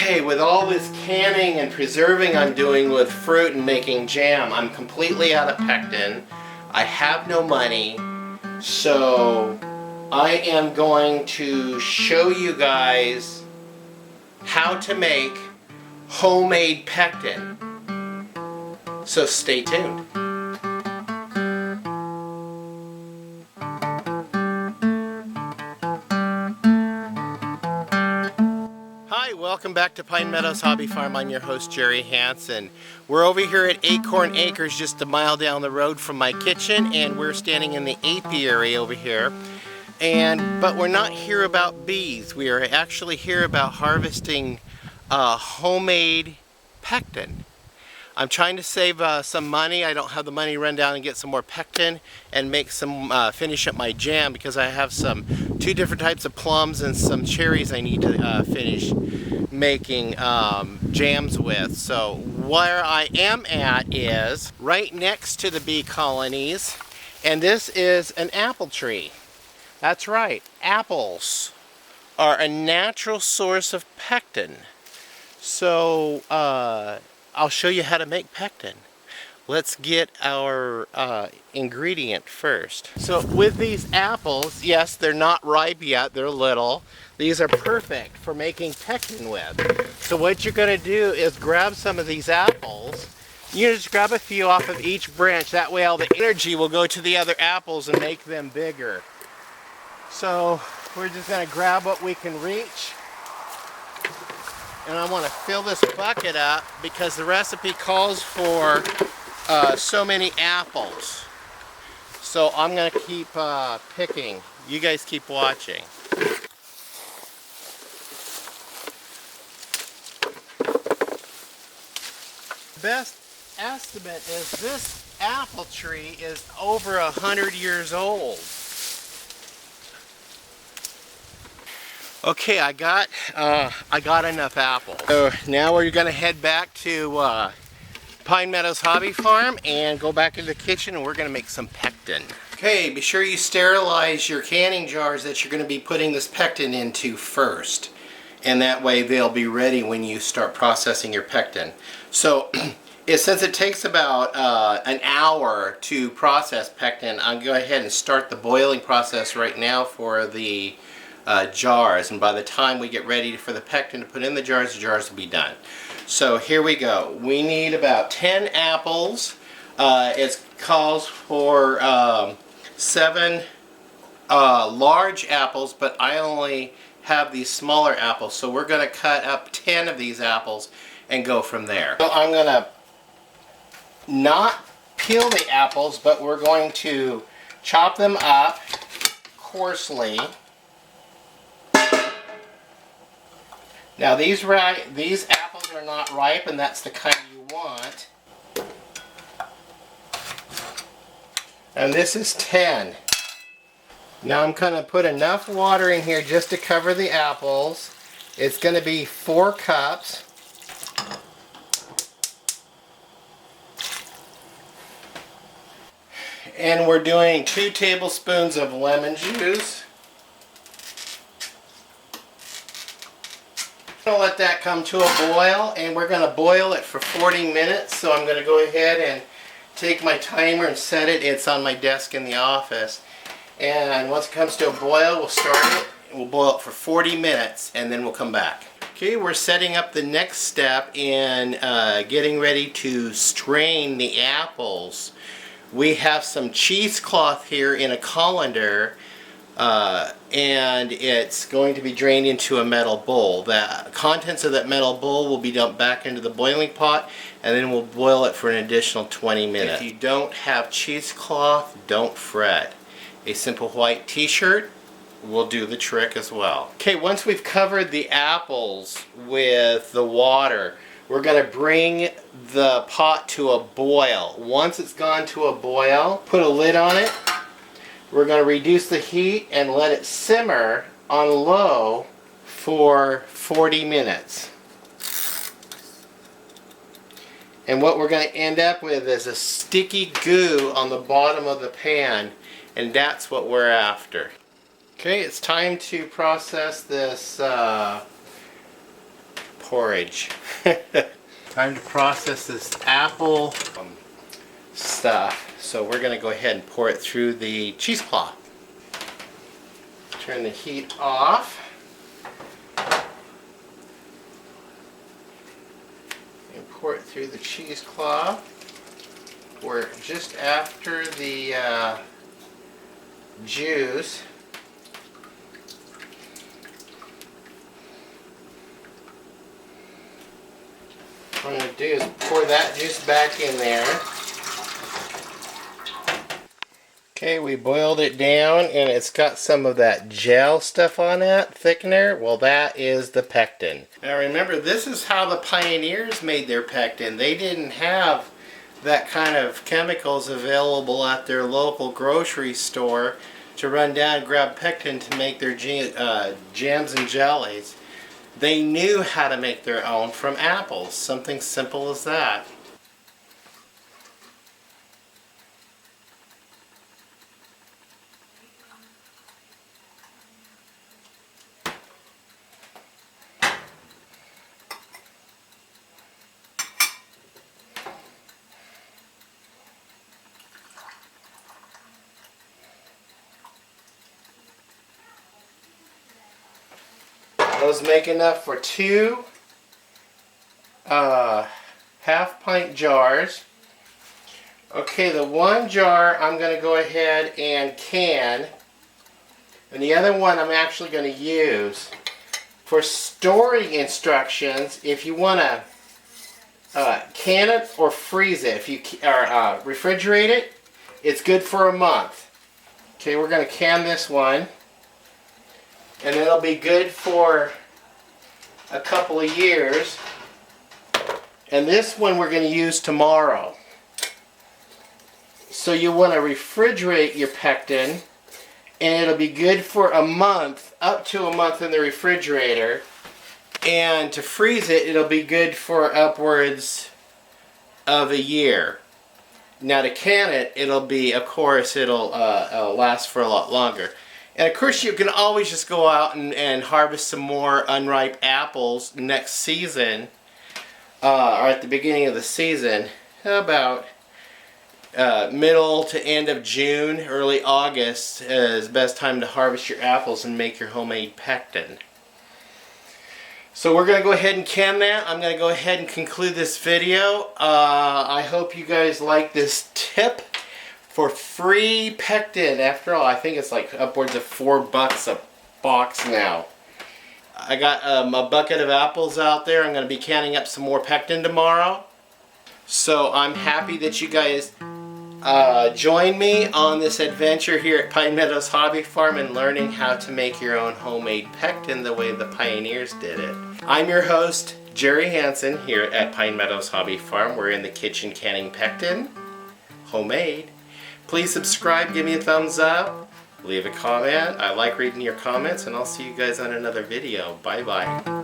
Okay, with all this canning and preserving I'm doing with fruit and making jam, I'm completely out of pectin. I have no money, so I am going to show you guys how to make homemade pectin. So stay tuned. Hi, welcome back to Pine Meadows Hobby Farm. I'm your host, Jerry Hansen. We're over here at Acorn Acres, just a mile down the road from my kitchen, and we're standing in the apiary over here. But we're not here about bees. We are actually here about harvesting homemade pectin. I'm trying to save some money. I don't have the money to run down and get some more pectin and make some finish up my jam, because I have two different types of plums and some cherries I need to finish making jams with. So where I am at is right next to the bee colonies, and this is an apple tree. That's right, apples are a natural source of pectin. So I'll show you how to make pectin. Let's get our ingredient first. So with these apples, yes, they're not ripe yet, they're little. These are perfect for making pectin with. So what you're going to do is grab some of these apples. You just grab a few off of each branch. That way all the energy will go to the other apples and make them bigger. So we're just going to grab what we can reach. And I want to fill this bucket up because the recipe calls for so many apples. So I'm going to keep picking. You guys keep watching. Best estimate is this apple tree is over 100 years old. Okay, I got enough apples. So now we're going to head back to Pine Meadows Hobby Farm and go back into the kitchen, and we're going to make some pectin. Okay, be sure you sterilize your canning jars that you're going to be putting this pectin into first, and that way they'll be ready when you start processing your pectin. So since it takes about an hour to process pectin, I'm going to go ahead and start the boiling process right now for the jars, and by the time we get ready for the pectin to put in the jars will be done. So here we go. We need about 10 apples. It calls for 7 large apples, but I only have these smaller apples, so we're going to cut up 10 of these apples and go from there. So I'm going to not peel the apples, but we're going to chop them up coarsely. Now these apples are not ripe, and that's the kind you want. And this is 10. Now I'm going to put enough water in here just to cover the apples. It's going to be 4 cups. And we're doing 2 tablespoons of lemon juice. I'm going to let that come to a boil, and we're going to boil it for 40 minutes. So I'm going to go ahead and take my timer and set it. It's on my desk in the office. And once it comes to a boil, we'll start it. We'll boil it for 40 minutes, and then we'll come back. Okay, we're setting up the next step in getting ready to strain the apples. We have some cheesecloth here in a colander. And it's going to be drained into a metal bowl. The contents of that metal bowl will be dumped back into the boiling pot, and then we'll boil it for an additional 20 minutes. If you don't have cheesecloth, don't fret. A simple white t-shirt will do the trick as well. Okay, once we've covered the apples with the water, we're going to bring the pot to a boil. Once it's gone to a boil, put a lid on it. We're going to reduce the heat and let it simmer on low for 40 minutes. And what we're going to end up with is a sticky goo on the bottom of the pan, and that's what we're after. Okay, it's time to process this porridge. Time to process this apple stuff. So we're going to go ahead and pour it through the cheesecloth. Turn the heat off. And pour it through the cheesecloth. We're just after the juice. What I'm going to do is pour that juice back in there. Okay, we boiled it down and it's got some of that gel stuff on it, thickener. Well, that is the pectin. Now remember, this is how the pioneers made their pectin. They didn't have that kind of chemicals available at their local grocery store to run down and grab pectin to make their jams and jellies. They knew how to make their own from apples. Something simple as that. Those make enough for 2 half-pint jars. Okay, the one jar I'm going to go ahead and can, and the other one I'm actually going to use. For storing instructions, if you want to can it or freeze it, if you refrigerate it, it's good for a month. Okay, we're going to can this one. And it'll be good for a couple of years. And this one we're going to use tomorrow. So you want to refrigerate your pectin, and it'll be good for a month, up to a month in the refrigerator. And to freeze it, it'll be good for upwards of a year. Now to can it, it'll be, of course, it'll last for a lot longer. And of course you can always just go out and harvest some more unripe apples next season, or at the beginning of the season, about middle to end of June, early August is the best time to harvest your apples and make your homemade pectin. So we're going to go ahead and can that. I'm going to go ahead and conclude this video. I hope you guys like this tip for free pectin. After all, I think it's like upwards of $4 a box now. I got a bucket of apples out there. I'm going to be canning up some more pectin tomorrow. So I'm happy that you guys join me on this adventure here at Pine Meadows Hobby Farm and learning how to make your own homemade pectin the way the pioneers did it. I'm your host, Jerry Hansen, here at Pine Meadows Hobby Farm. We're in the kitchen canning pectin, homemade. Please subscribe, give me a thumbs up, leave a comment. I like reading your comments, and I'll see you guys on another video. Bye-bye.